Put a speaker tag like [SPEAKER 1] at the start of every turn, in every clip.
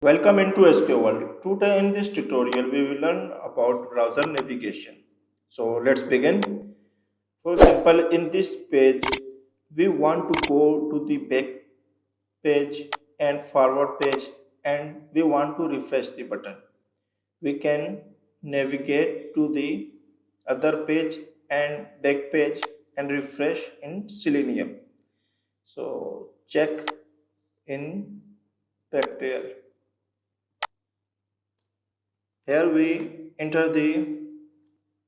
[SPEAKER 1] Welcome into SK World. Today in this tutorial we will learn about browser navigation. So let's begin. For example, in this page we want to go to the back page and forward page and we want to refresh the button. We can navigate to the other page and back page and refresh in Selenium. So check in Pactail. Here we enter the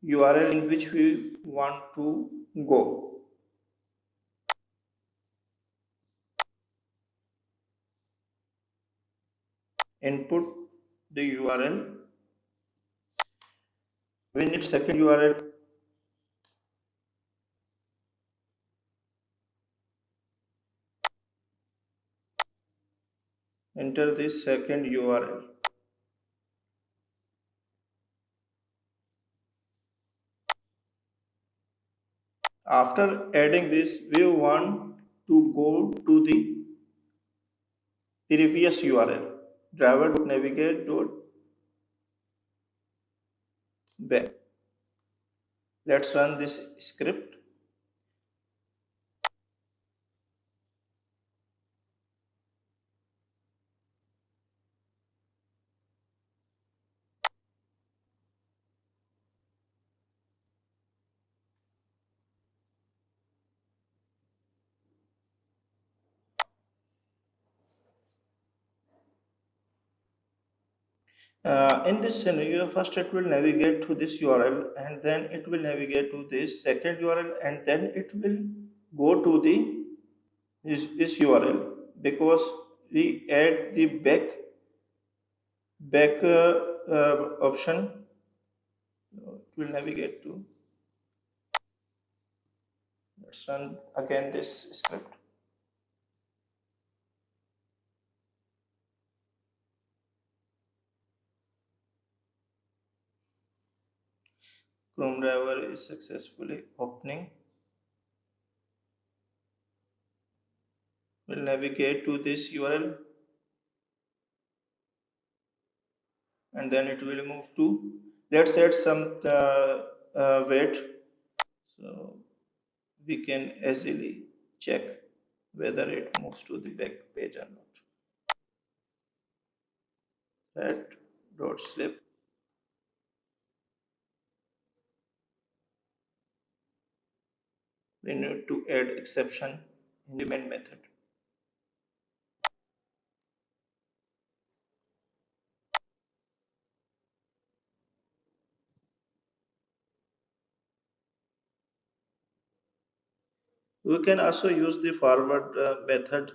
[SPEAKER 1] URL in which we want to go. Input the URL. We need second URL. Enter the second URL. After adding this, we want to go to the previous URL. Driver.navigate.back. Let's run this script. In this scenario, first it will navigate to this URL and then it will navigate to this second URL and then it will go to this URL because we add the back option. It will navigate to. Let's run again this script. Chrome driver is successfully opening. We'll navigate to this URL and then it will move to. Let's add some weight so we can easily check whether it moves to the back page or not. Red dot slip. We need to add exception in the main method. We can also use the forward method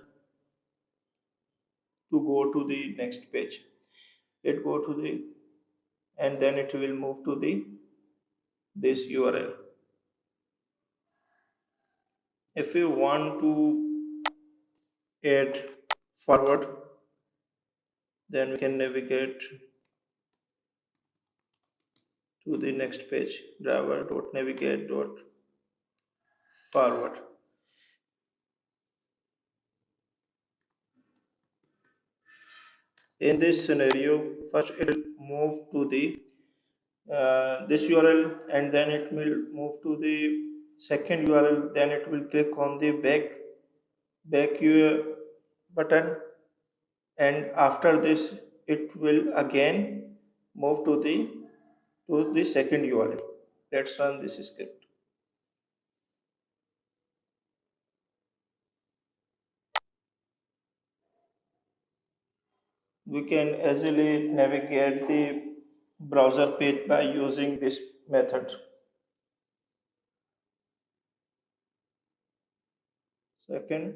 [SPEAKER 1] to go to the next page. It go to the and then it will move to the this URL. If we want to add forward, then we can navigate to the next page. Driver.navigate.forward. In this scenario, first it will move to the this URL and then it will move to the second URL. Then it will click on the back button, and after this it will again move to the second URL. Let's run this script. We can easily navigate the browser page by using this method. Second,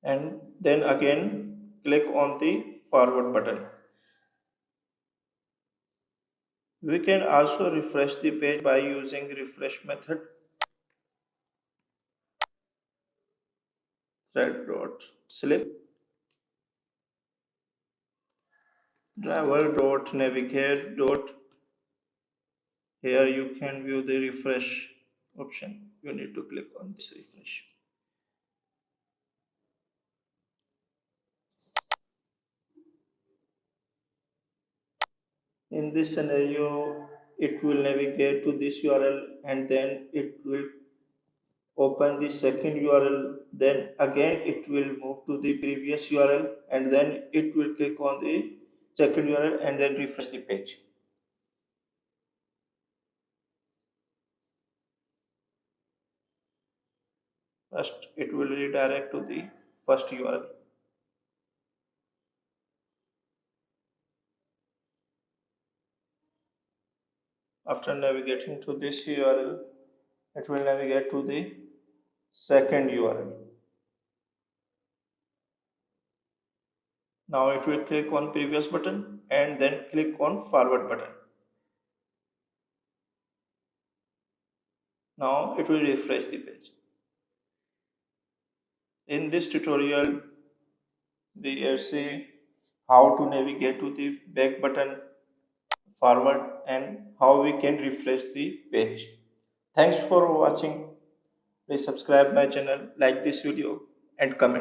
[SPEAKER 1] and then again click on the forward button. We can also refresh the page by using refresh method. Thread dot slip driver dot navigate dot. Here you can view the refresh option. You need to click on this refresh. In this scenario, it will navigate to this URL and then it will open the second URL, then again it will move to the previous URL and then it will click on the second URL and then refresh the page. First, it will redirect to the first URL. After navigating to this URL, it will navigate to the second URL. Now it will click on previous button and then click on forward button. Now it will refresh the page. In this tutorial, we have seen how to navigate to the back button, forward, and how we can refresh the page. Thanks for watching. Please subscribe my channel, like this video, and comment.